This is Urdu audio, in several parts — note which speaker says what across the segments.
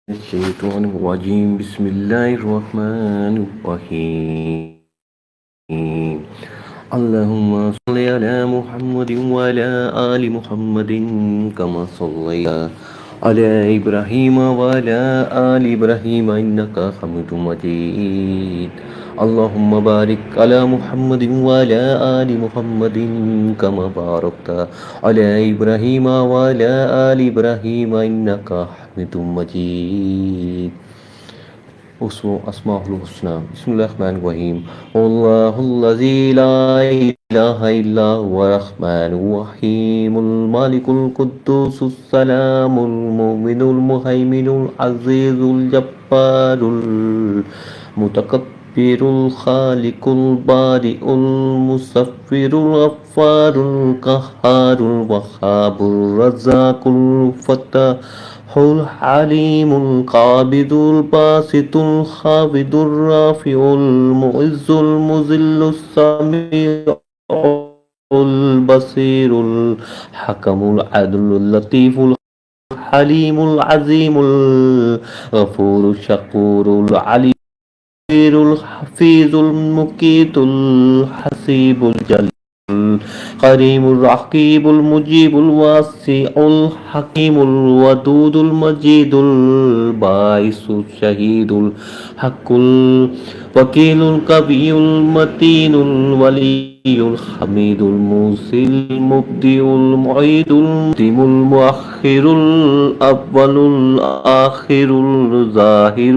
Speaker 1: الشيطان الرجيم بسم الله الرحمن الرحيم اللهم صل على محمد وعلى آل محمد كما صليت على إبراهيم وعلى آل إبراهيم إنك حميد مجيد اللهم بارك على محمد وعلى آل محمد كما باركت على إبراهيم وعلى آل إبراهيم إنك حميد مجيد أسماء الحسنى بسم الله الرحمن الرحيم الله الذي لا إله إلا هو الرحمن الرحيم الملك القدوس السلام المؤمن المهيمن العزيز الجبار المتكبر الخالق البارئ المصفر الغفار القهار الوهاب الرزاق الفتاح الحليم القابض الباسط الخافض الرافع المعز المذل السميع البصير الحكم العدل اللطيف الحليم العظيم الغفور الشكور العليم الحفيظ المقيت الحسيب الجليل القريب الرقيب المجيب الواسع الحكيم الودود المجيد الباعث الشهيد الحق الوكيل القوي المتين الولي الحميد الموصي المبدئ المعيد المقدم المؤخر الأول الآخر الظاهر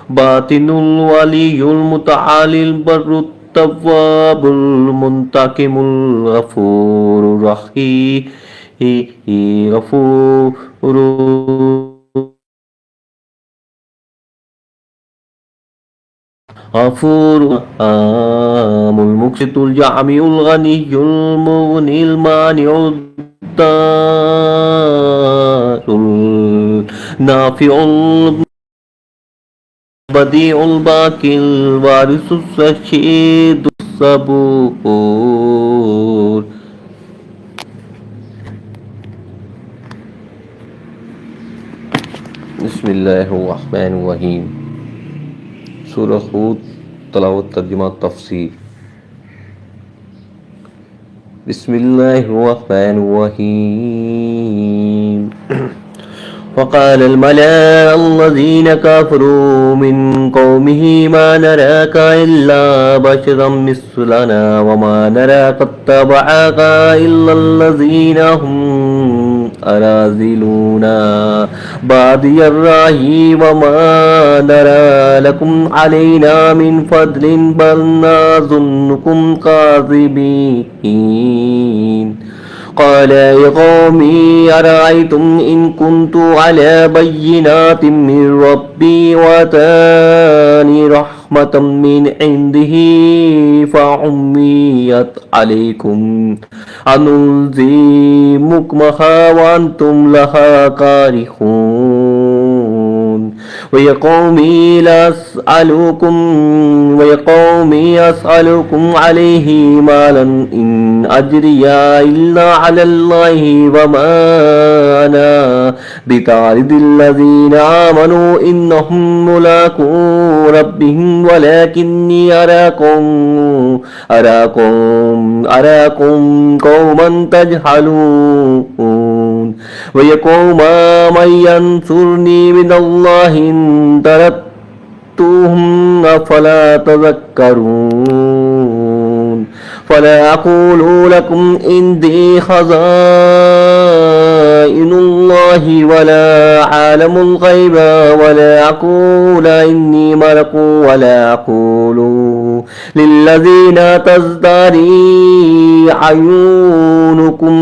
Speaker 1: الباطن الولي المتعالي البر التواب المنتقم الغفور الرحيم غفور المقسط الجامع الغني المغني المانع الدار النافع البديع الباقي الوارث الرشيد الصبور بسم الله الرحمن الرحيم سورة هود تلاوت ترجمة تفسير بسم الله الرحمن الرحيم وقال الملأ الذين كفروا من قومه ما نراك إلا بشرا مثلنا وما نراك اتبعك إلا الذين هم أراذلونا بادي الرأي وما نرى لكم علينا من فضل بل نظنكم كاذبين قال يا قوم أرأيتم إن كنت على بينات من ربي وآتاني رحمة من عنده فعميت عليكم أنلزمكمها وأنتم لها كارهون ويا قوم أسألكم عليه مالا إن أجري إلا على الله وما أنا بطارد الذين آمنوا إنهم ملاقو ربهم ولكني أراكم قوما تجهلون ويا قوم من ينصرني من الله إن تركتهم أفلا تذكرون فلا أقول لكم عندي خزائن الله ولا عالم الغيب ولا أقول إني ملك ولا أقول للذين تزدري أعينكم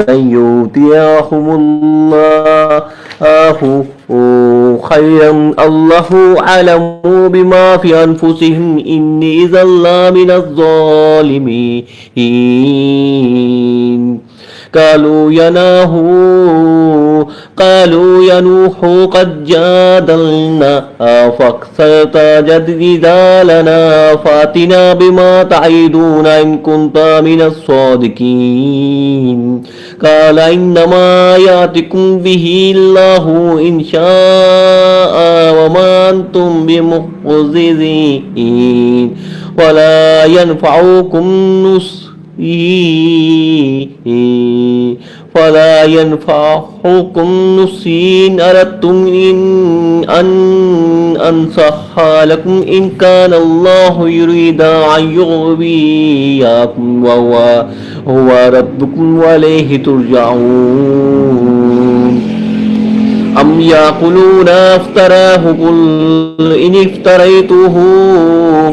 Speaker 1: لن يؤتيهم الله خيرا الله أعلم بما في أنفسهم إني إذا لمن الظالمين قالوا قالوا يا نوح قد جادلنا فاكثرت جدالنا فاتنا بما تعدنا إن كنت من الصادقين قال إنما يأتكم به الله إن شاء وما أنتم بمعجزين ولا ينفعكم نصحي فلا ينفعكم نصحي إن أردتم أن أنصح لكم إن كان الله يريد أن يغويكم وهو ربكم وإليه ترجعون أم يقولون افتراه قل إن افتريته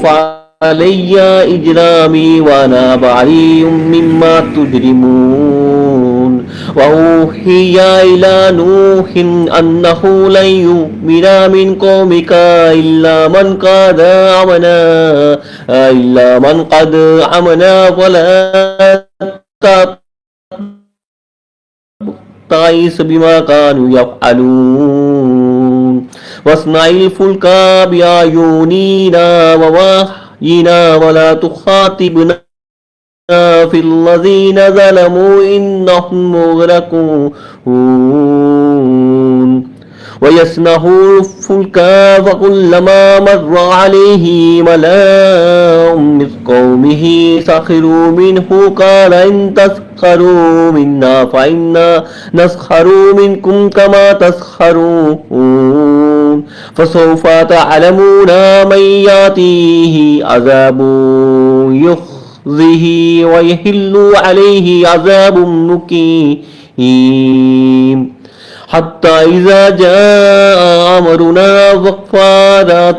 Speaker 1: فعلي إجرامي وأنا بريء مما تجرمون وأوحي إلى نوح أنه لن يؤمن من قومك إلا من قد آمن فلا تبتئس بما كانوا يفعلون واصنع الفلك بأعيننا ووحينا ولا تخاطبنا في الذين ظلموا إنهم مغرقون ويصنع الفلك فكلما مر عليه ملأ من قومه سخروا منه قال إن تسخروا منا فإنا نسخر منكم كما تسخرون فسوف تعلمون من يأتيه عذاب يخزيه ويحل عليه عذاب مقيم حتى إذا جاء أمرنا وفارت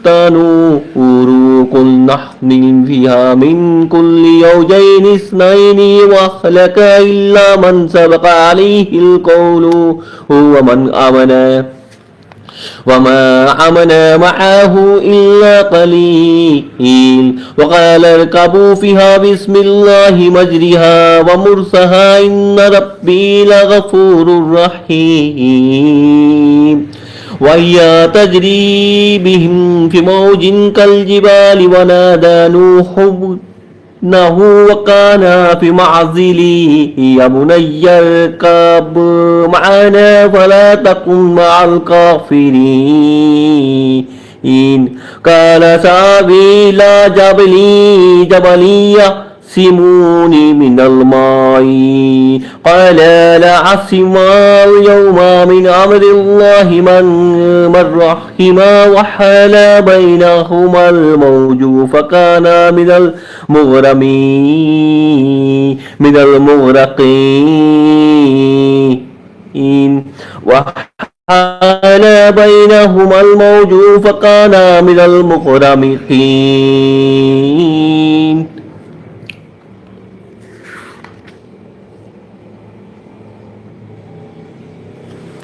Speaker 1: النور قل نحمل فيها من كل زوجين اثنين وأهلك إلا من سبق عليه القول ومن آمن وما آمن معه إلا قليل وقال اركبوا فيها بسم الله مجرها ومرسها إن ربي لغفور رحيم وهي تجري بهم في موج كالجبال ونادى نوح ابنه وكان في معزل يا بني اركب معنا فلا تكن مع الكافرين قال سآوي إلى جبل يعصمني من الماء قال لا عاصم اليوم من أمر الله من رحم وحال بينهما الموج فكان من المغرقين وحال بينهما الموج فكان من المغرقين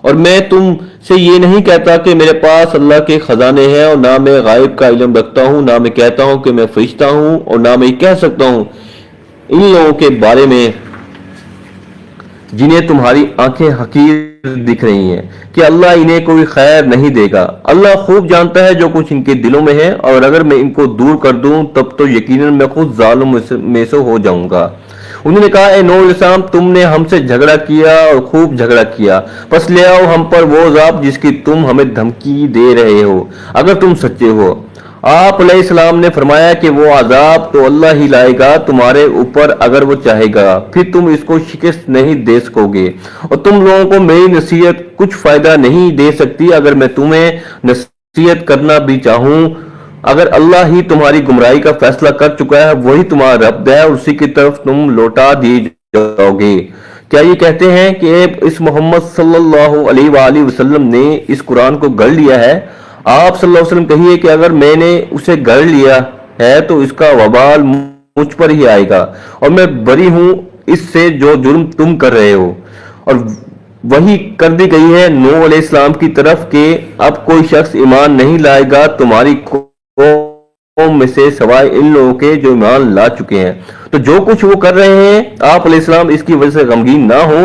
Speaker 1: اور میں تم سے یہ نہیں کہتا کہ میرے پاس اللہ کے خزانے ہیں، اور نہ میں غائب کا علم رکھتا ہوں، نہ میں کہتا ہوں کہ میں فرشتہ ہوں، اور نہ میں کہہ سکتا ہوں ان لوگوں کے بارے میں جنہیں تمہاری آنکھیں حقیر دکھ رہی ہیں کہ اللہ انہیں کوئی خیر نہیں دے گا۔ اللہ خوب جانتا ہے جو کچھ ان کے دلوں میں ہے، اور اگر میں ان کو دور کر دوں تب تو یقیناً میں خود ظالم میں سے ہو جاؤں گا۔ انہوں نے کہا، اے نوح علیہ السلام، تم نے ہم سے جھگڑا کیا اور خوب جھگڑا کیا، پس لے آؤ ہم پر وہ عذاب جس کی تم ہمیں دھمکی دے رہے ہو، اگر تم سچے ہو۔ آپ علیہ السلام نے فرمایا کہ وہ عذاب تو اللہ ہی لائے گا تمہارے اوپر اگر وہ چاہے گا، پھر تم اس کو شکست نہیں دے سکو گے، اور تم لوگوں کو میری نصیحت کچھ فائدہ نہیں دے سکتی اگر میں تمہیں نصیحت کرنا بھی چاہوں۔ اگر اللہ ہی تمہاری گمراہی کا فیصلہ کر چکا ہے، وہی تمہارا رب ہے، اور اسی کی طرف تم لوٹا دیے جاؤ گے۔ کیا یہ کہتے ہیں کہ اس محمد صلی اللہ علیہ وآلہ وسلم نے اس قرآن کو گڑھ لیا ہے؟ آپ صلی اللہ علیہ وسلم کہیے کہ اگر میں نے اسے گڑھ لیا ہے تو اس کا وبال مجھ پر ہی آئے گا، اور میں بری ہوں اس سے جو جرم تم کر رہے ہو۔ اور وہی کر دی گئی ہے نوح علیہ السلام کی طرف کہ اب کوئی شخص ایمان نہیں لائے گا تمہاری قوم میں سے سوائے ان لوگوں کے جو ایمان لا چکے ہیں۔ تو جو کچھ وہ کر رہے ہیں آپ علیہ السلام اس کی وجہ سے غمگین نہ ہو،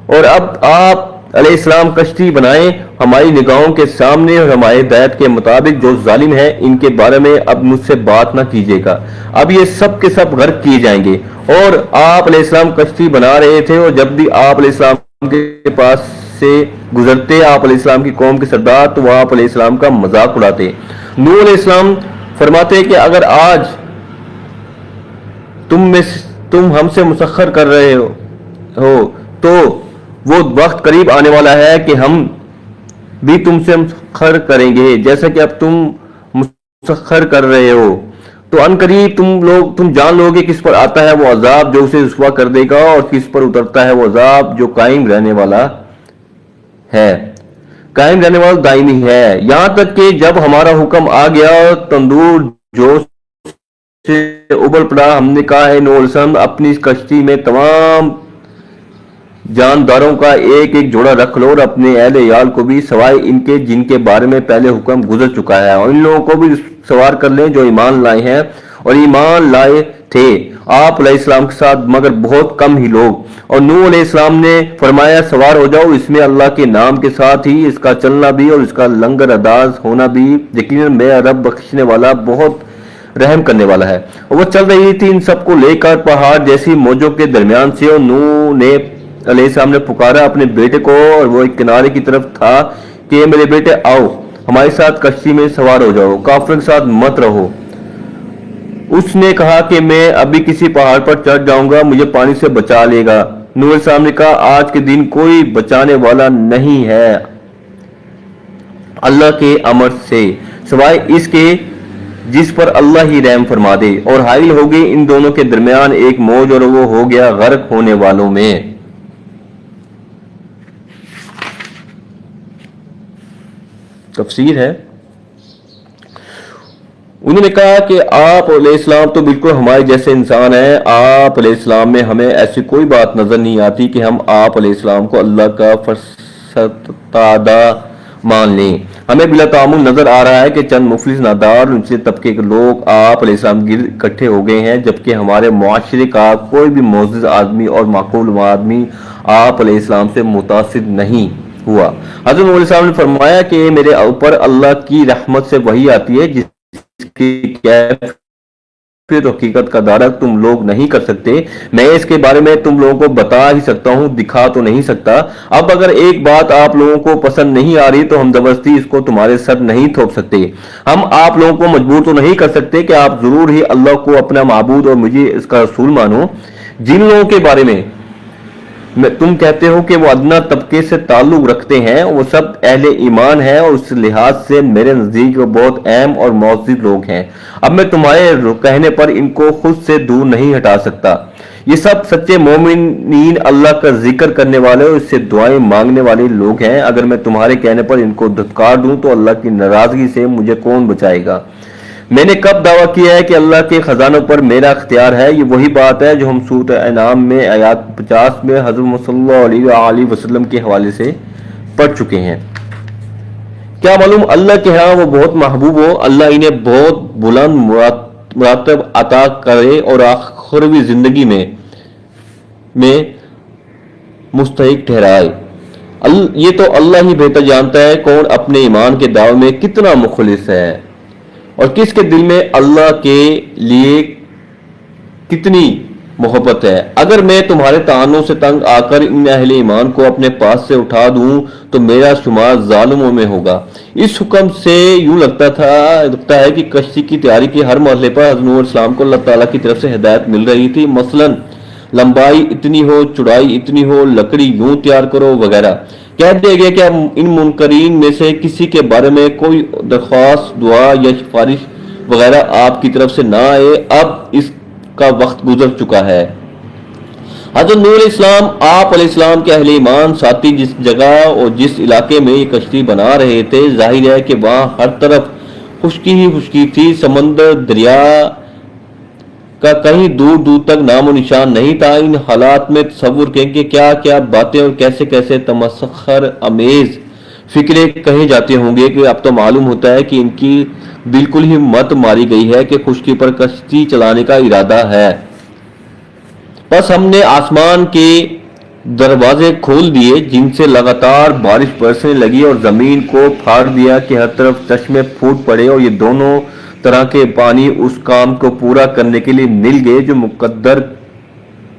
Speaker 1: اور اب آپ علیہ السلام کشتی بنائیں ہماری نگاہوں کے سامنے، اور ہمارے ہدایت کے مطابق جو ظالم ہیں ان کے بارے میں اب مجھ سے بات نہ کیجیے گا، اب یہ سب کے سب غرق کیے جائیں گے۔ اور آپ علیہ السلام کشتی بنا رہے تھے، اور جب بھی آپ علیہ السلام کے پاس سے گزرتے آپ علیہ السلام کی قوم کے سردار تو وہ آپ علیہ السلام کا مذاق اڑاتے۔ نوح علیہ السلام فرماتے کہ اگر آج تم ہم سے مسخر کر رہے ہو تو وہ وقت قریب آنے والا ہے کہ ہم بھی تم سے مسخر کریں گے جیسا کہ اب تم مسخر کر رہے ہو۔ تو ان قریب تم جان لو گے کس پر آتا ہے وہ عذاب جو اسے رسوا کر دے گا، اور کس پر اترتا ہے وہ عذاب جو قائم رہنے والا ہے، قائم رہنے والا دائمی ہے، یہاں تک کہ جب ہمارا حکم آ گیا اور تندور جوش سے ابل پڑا، ہم نے کہا، اے نوح علیہ السلام، اپنی اس کشتی میں تمام جانداروں کا ایک ایک جوڑا رکھ لو، اور اپنے اہل عیال کو بھی سوائے ان کے جن کے بارے میں پہلے حکم گزر چکا ہے، اور ان لوگوں کو بھی سوار کر لیں جو ایمان لائے ہیں اور ایمان لائے تھے آپ علیہ السلام کے ساتھ مگر بہت کم ہی لوگ۔ اور نوح علیہ السلام نے فرمایا، سوار ہو جاؤ اس میں اللہ کے نام کے ساتھ ہی، اس کا چلنا بھی اور اس کا لنگر انداز ہونا بھی، یقیناً میرا رب بخشنے والا بہت رحم کرنے والا ہے۔ اور وہ چل رہی تھی ان سب کو لے کر پہاڑ جیسی موجوں کے درمیان سے، اور نوح نے علیہ السلام نے پکارا اپنے بیٹے کو، اور وہ ایک کنارے کی طرف تھا کہ میرے بیٹے آؤ ہمارے ساتھ کشتی میں سوار ہو جاؤ، کافروں کے ساتھ مت رہو۔ اس نے کہا کہ میں ابھی کسی پہاڑ پر چڑھ جاؤں گا، مجھے پانی سے بچا لے گا۔ نوح علیہ السلام نے کہا، آج کے دن کوئی بچانے والا نہیں ہے اللہ کے امر سے سوائے اس کے جس پر اللہ ہی رحم فرما دے، اور حائل ہو گئی ان دونوں کے درمیان ایک موج، اور وہ ہو گیا غرق ہونے والوں میں۔ تفسیر ہے، انہوں نے کہا کہ آپ علیہ السلام تو بالکل ہمارے جیسے انسان ہیں، آپ علیہ السلام میں ہمیں ایسی کوئی بات نظر نہیں آتی کہ ہم آپ علیہ السلام کو اللہ کا فرستادہ مان لیں۔ ہمیں بلا تعامل نظر آ رہا ہے کہ چند مفلس نادار اور نچلے طبقے کے لوگ آپ علیہ السلام گرد اکٹھے ہو گئے ہیں، جبکہ ہمارے معاشرے کا کوئی بھی معزز آدمی اور معقول آدمی آپ علیہ السلام سے متاثر نہیں ہوا۔ حضرت علیہ السلام نے فرمایا کہ میرے اوپر اللہ کی رحمت سے وحی آتی ہے جس کی کیفیت و حقیقت کا دارک تم لوگ نہیں کر سکتے، میں اس کے بارے میں تم لوگوں کو بتا ہی سکتا ہوں، دکھا تو نہیں سکتا۔ اب اگر ایک بات آپ لوگوں کو پسند نہیں آ رہی تو ہم زبردستی اس کو تمہارے سر نہیں تھوپ سکتے، ہم آپ لوگوں کو مجبور تو نہیں کر سکتے کہ آپ ضرور ہی اللہ کو اپنا معبود اور مجھے اس کا رسول مانو۔ جن لوگوں کے بارے میں تم کہتے ہو کہ وہ ادنا طبقے سے تعلق رکھتے ہیں، وہ سب اہل ایمان ہیں، اور اس لحاظ سے میرے نزدیک وہ بہت اہم اور معزز لوگ ہیں۔ اب میں تمہارے کہنے پر ان کو خود سے دور نہیں ہٹا سکتا۔ یہ سب سچے مومنین، اللہ کا ذکر کرنے والے اور اس سے دعائیں مانگنے والے لوگ ہیں۔ اگر میں تمہارے کہنے پر ان کو دھتکار دوں تو اللہ کی ناراضگی سے مجھے کون بچائے گا؟ میں نے کب دعویٰ کیا ہے کہ اللہ کے خزانوں پر میرا اختیار ہے؟ یہ وہی بات ہے جو ہم سورۃ انعام میں آیات 50 میں حضرت صلی اللہ علیہ وآلہ وسلم کے حوالے سے پڑھ چکے ہیں۔ کیا معلوم اللہ کے ہاں وہ بہت محبوب ہو، اللہ انہیں بہت بلند مراتب عطا کرے اور آخروی زندگی میں مستحق ٹھہرائے۔ یہ تو اللہ ہی بہتر جانتا ہے کون اپنے ایمان کے دعوے میں کتنا مخلص ہے اور کس کے دل میں اللہ کے لیے کتنی محبت ہے۔ اگر میں تمہارے طعنوں سے تنگ آ کر ان اہل ایمان کو اپنے پاس سے اٹھا دوں تو میرا شمار ظالموں میں ہوگا۔ اس حکم سے یوں لگتا ہے کہ کشتی کی تیاری کے ہر مرحلے پر حضرت نوح علیہ السلام کو اللہ تعالیٰ کی طرف سے ہدایت مل رہی تھی، مثلاً لمبائی اتنی ہو، چوڑائی اتنی ہو، لکڑی یوں تیار کرو وغیرہ۔ کہہ دیا گیا کہ ان منکرین میں سے کسی کے بارے میں کوئی درخواست، دعا یا سفارش وغیرہ آپ کی طرف سے نہ آئے، اب اس کا وقت گزر چکا ہے۔ حضرت نوح علیہ السلام، آپ علیہ السلام کے اہل ایمان ساتھی جس جگہ اور جس علاقے میں یہ کشتی بنا رہے تھے، ظاہر ہے کہ وہاں ہر طرف خشکی ہی خشکی تھی، سمندر دریا کا کہیں دور دور تک نام و نشان نہیں تھا۔ ان حالات میں تصور کریں کہ کیا کیا باتیں اور کیسے کیسے تمسخر امیز فکرے کہے جاتے ہوں گے کہ اب تو معلوم ہوتا ہے کہ ان کی بالکل ہی مت ماری گئی ہے کہ خشکی پر کشتی چلانے کا ارادہ ہے۔ بس ہم نے آسمان کے دروازے کھول دیے جن سے لگاتار بارش برسنے لگی اور زمین کو پھاڑ دیا کہ ہر طرف چشمے پھوٹ پڑے اور یہ دونوں طرح کے پانی اس کام کو پورا کرنے کے لیے مل گئے جو مقدر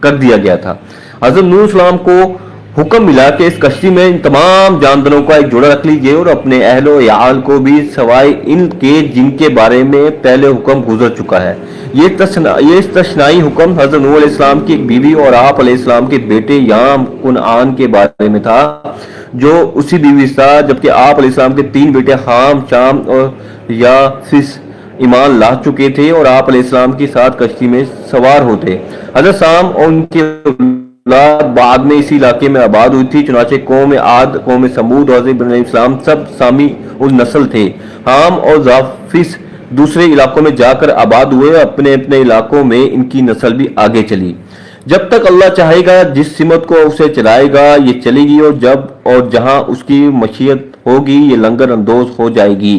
Speaker 1: کر دیا گیا تھا۔ حضرت نوح علیہ السلام کو حکم ملا کہ اس کشتی میں ان تمام جانداروں کا ایک جوڑا رکھ لیجئے اور اپنے اہل و عیال کو بھی، سوائے ان کے جن کے بارے میں پہلے حکم گزر چکا ہے۔ یہ استثنائی حکم حضرت نوح علیہ السلام کی ایک بیوی اور آپ علیہ السلام کے بیٹے یام کنعان کے بارے میں تھا جو اسی بیوی تھا، جبکہ آپ علیہ السلام کے 3 بیٹے حام، شام اور یافس ایمان لا چکے تھے اور آپ علیہ السلام کے ساتھ کشتی میں سوار ہوتے۔ حضرت سام اور ان کے اولاد بعد میں اسی علاقے میں آباد ہوئی تھی، چنانچہ قوم عاد، قوم سمود اور حضرت ابراہیم علیہ السلام سب سامی النسل تھے۔ حام اور یافس دوسرے علاقوں میں جا کر آباد ہوئے، اپنے اپنے علاقوں میں ان کی نسل بھی آگے چلی۔ جب تک اللہ چاہے گا جس سمت کو اسے چلائے گا یہ چلے گی، اور جب اور جہاں اس کی مشیت ہوگی یہ لنگر اندوز ہو جائے گی۔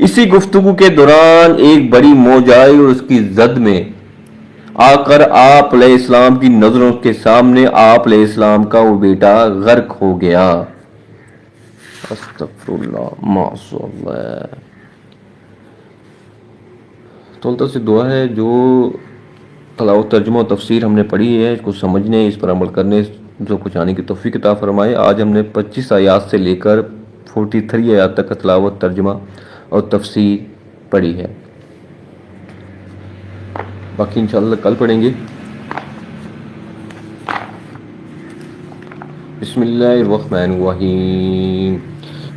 Speaker 1: اسی گفتگو کے دوران ایک بڑی موج آئی اور اس کی زد میں آ کر آپ علیہ السلام کی نظروں کے سامنے آپ علیہ السلام کا وہ بیٹا غرق ہو گیا۔ استغفر اللہ، معصو اللہ۔ تو سے دعا ہے جو تلاوت، ترجمہ و تفسیر ہم نے پڑھی ہے، اس کو سمجھنے، اس پر عمل کرنے جو کچھ آنے کی توفیق عطا فرمائے۔ آج ہم نے 25 آیات سے لے کر 43 آیات تک کا تلاوت، ترجمہ اور تفسیر پڑھی ہے، باقی انشاءاللہ کل پڑھیں گے۔ بسم اللہ الرحمن الرحیم۔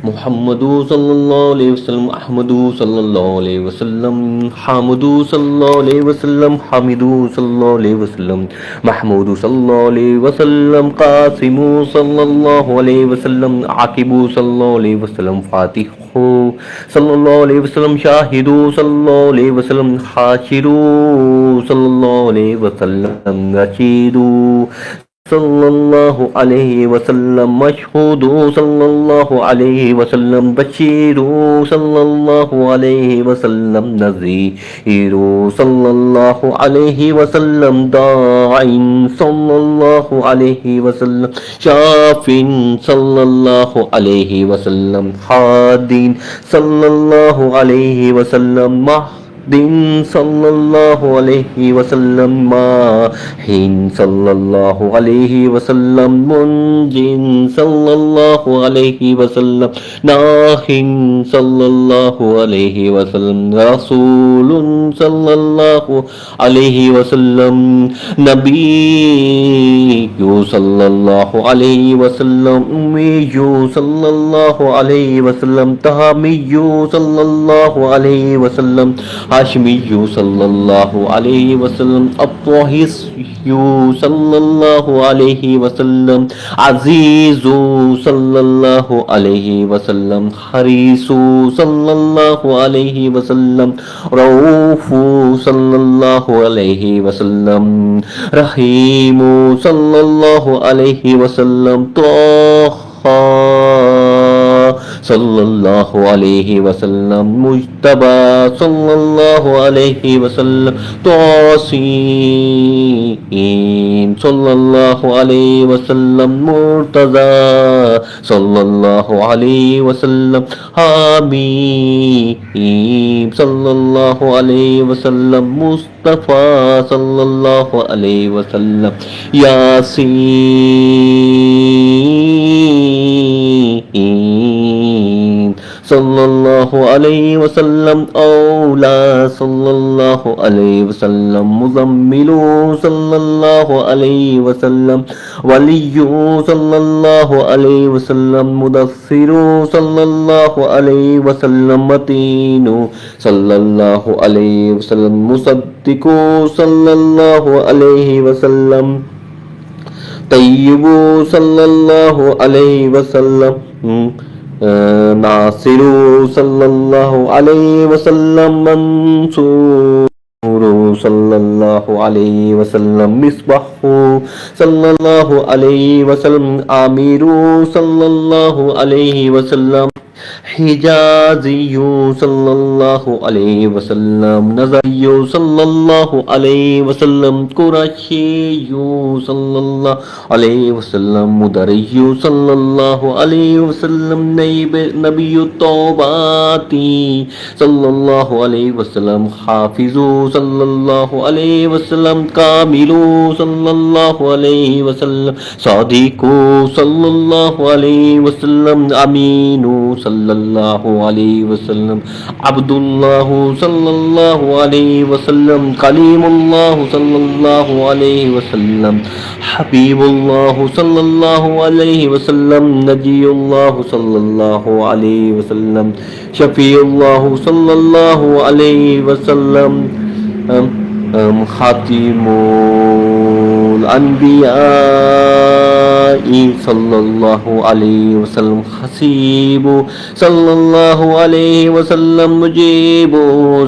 Speaker 1: محمد صلی اللہ علیہ وسلم، احمد صلی اللہ علیہ وسلم، حامد صلی اللہ علیہ وسلم، حامد صلی اللہ علیہ وسلم، محمود صلی اللہ علیہ وسلم، قاسم صلی اللہ علیہ وسلم، عاقب صلی اللہ علیہ وسلم، فاتح صلی اللہ علیہ وسلم، شاہد صلی اللہ علیہ وسلم، حاشر صلی اللہ علیہ وسلم، رشید صلی اللہ علیہ وسلم، مشہود صلی اللہ علیہ وسلم، بشیر صلی اللہ علیہ وسلم، نذیر صلی اللہ علیہ وسلم، داع صلی اللہ علیہ وسلم، شاف صلی اللہ علیہ وسلم، ہاد صلی اللہ علیہ وسلم، دین صلی اللہ علیہ وسلم، ماہین صلی اللہ علیہ وسلم، منجن صلی اللہ علیہ وسلم، ناہن صلی اللہ علیہ وسلم، رسول صلی اللہ علیہ وسلم، نبی صلی اللہ علیہ وسلم، امی صلی اللہ علیہ وسلم، تہامی صلی اللہ علیہ وسلم، ہاشمی صلی اللہ علیہ وسلم، اطاہر صلی اللہ علیہ وسلم، عزیز صلی اللہ علیہ وسلم، حریص صلی اللہ علیہ وسلم، رؤوف صلی اللہ علیہ وسلم، رحیم صلی اللہ علیہ وسلم، طاہر صلی اللہ علیہ وسلم، مجتبی صلی اللہ علیہ وسلم، توسیم صلی اللہ علیہ وسلم، مرتضی صلی اللہ علیہ وسلم، حبیب صلی اللہ علیہ وسلم، مصطفیٰ صلی اللہ علیہ وسلم، یاسین صلی اللہ علیہ وسلم، اولا صلی اللہ علیہ وسلم، مزمل صلی اللہ علیہ وسلم، ولی صلی اللہ علیہ وسلم، مدثر صلی اللہ علیہ وسلم، متین صلی اللہ علیہ وسلم، مصدق صلی اللہ علیہ وسلم، طیب صلی اللہ علیہ وسلم، ناصر صلی اللہ علیہ وسلم، منصور صلی اللہ علیہ وسلم، مصباح صلی اللہ علیہ وسلم، عامر صلی اللہ علیہ وسلم، حجازی صلی اللہ علیہ وسلم، نظری صلی اللہ علیہ وسلم، قریشی صلی اللہ علیہ وسلم، مدری صلی اللہ علیہ وسلم، نبی التوباتی صلی اللہ علیہ وسلم، حافظ صلی اللہ علیہ وسلم، کامل صلی اللہ علیہ وسلم، صادق صلی اللہ علیہ وسلم، امین صلی اللہ علیہ وسلم، عبد اللہ صلی اللہ علیہ وسلم، کلیم اللہ صلی اللہ علیہ وسلم، حبیب اللہ صلی اللہ علیہ وسلم، نجی اللہ صلی اللہ علیہ وسلم، شفیع اللہ صلی اللہ علیہ وسلم، خاتم الانبیاء صلی اللہ علیہ وسلم، حسیب صلی اللہ علیہ وسلم، مجیب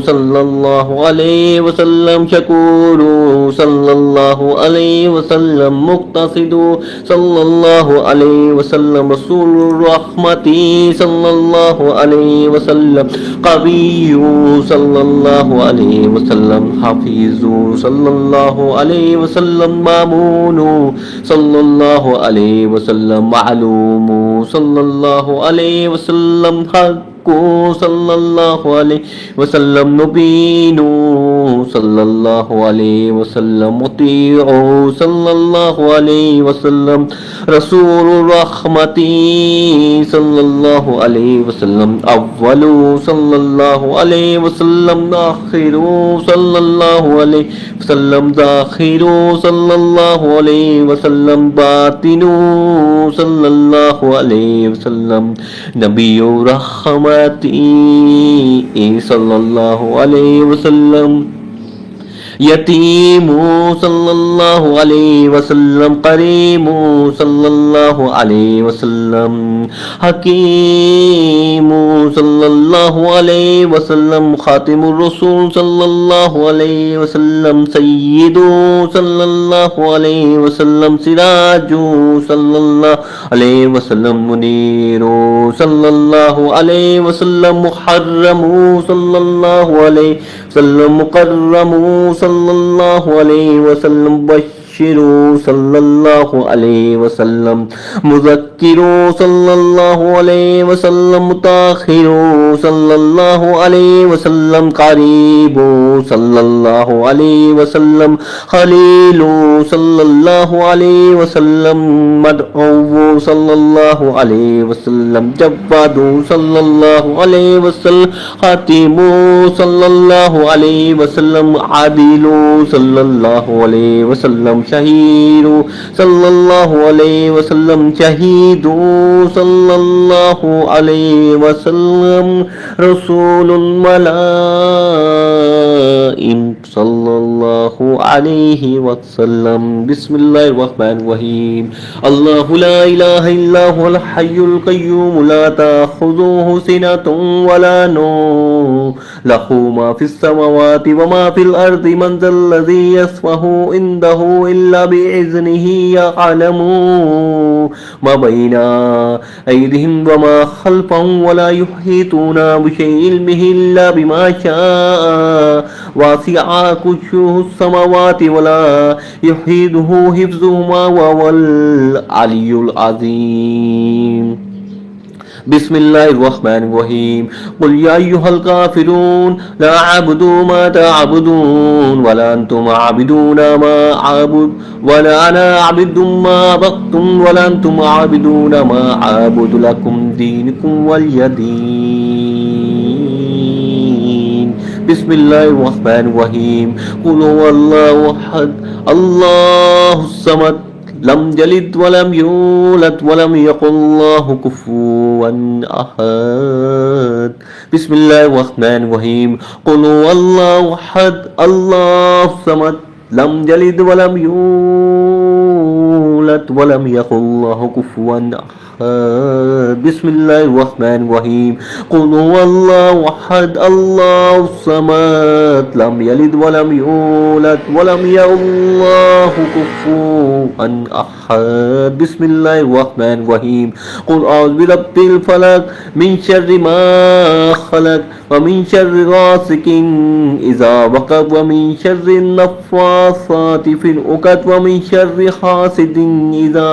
Speaker 1: صلی اللہ علیہ وسلم، شکور صلی اللہ علیہ وسلم، مقتصد صلی اللہ علیہ وسلم، رسول الرحمت صلی اللہ علیہ وسلم، قوی صلی اللہ علیہ وسلم، حفیظ صلی اللہ علیہ وسلم، مامون صلی اللہ علیہ وسلم، معلوم صلی اللہ علیہ وسلم، حق صلی اللہ علیہ وسلم، مبین صلی اللہ علیہ وسلم، مطیع صلی اللہ علیہ وسلم، رسول الرحمت صلی اللہ علیہ وسلم، اول صلی اللہ علیہ وسلم، آخر صلی اللہ علیہ وسلم، ذاخر صلی اللہ علیہ وسلم، باطن صلی اللہ علیہ وسلم، نبی الرحمت صلی اللہ علیہ وسلم، یتیم صلی اللہ علیہ وسلم، کریم صلی اللہ علیہ وسلم، حکیم صلی اللہ علیہ وسلم، خاتم الرسول صلی اللہ علیہ وسلم، سید صلی اللہ علیہ وسلم، سراج صلی اللہ علیہ وسلم، منیر صلی اللہ علیہ وسلم، محرم صلی اللہ علیہ وسلم، مکرم صلی اللہ علیہ وسلم، بشیر صلی اللہ علیہ وسلم، مذکر صلی اللہ علیہ وسلم، متاخر صلی اللہ علیہ وسلم، قریب صلی اللہ علیہ وسلم، خلیل صلی اللہ علیہ وسلم، مدعو صلی اللہ علیہ وسلم، جواد صلی اللہ علیہ وسلم، خاتم صلی اللہ علیہ وسلم، عادل صلی اللہ علیہ وسلم، شہیر صلی اللہ علیہ وسلم، شہید صلی اللہ علیہ وسلم، رسول الملائم صلی اللہ علیہ وسلم۔ بسم اللہ الرحمن الرحیم۔ اللہ لا الہ الا هو الحی القیوم لا تأخذه سنة ولا نوم له ما في السماوات وما في الأرض من ذا الذي يشفع عنده إلا بإذنه يعلم ما بين أيديهم وما خلفهم ولا يحيطون بشيء علمه إلا بما شاء وسع كرسيه السماوات ولا يحيطه حفظهما وهو العلي العظيم. بسم الله الرحمن الرحيم. قل يا أيها الكافرون لا أعبد ما تعبدون ولا أنتم عابدون ما أعبد ولا أنا عبد ما عبدتم ولا أنتم عابدون ما أعبد لكم دينكم ولي دين. بسم الله الرحمن الرحيم. قل هو الله أحد الله الصمد لم يلد ولم يولد ولم يكن له كفوا أحد. بسم الله الرحمن الرحيم. قل هو الله أحد الله الصمد لم يلد ولم يولد ولم يكن له كفوا أحد. بسم الله الرحمن الرحيم. قل هو الله أحد الله الصمد لم يلد ولم يولد ولم يكن له كفوا أحد. بسم الله الرحمن الرحيم. قل أعوذ برب الفلق من شر ما خلق ومن شر غاسق إذا وقب ومن شر النفاثات في العقد ومن شر حاسد إذا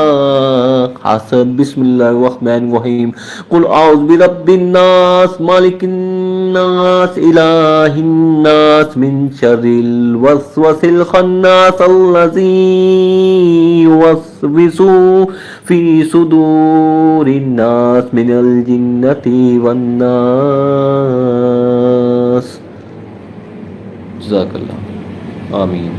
Speaker 1: حسد. بسم الله الرحمن الرحيم. قل أعوذ برب الناس مالك الناس إله الناس من شر الوسوس الخناس الذي يوسوس في صدور الناس من الجنة والناس. جزاك الله. آمين.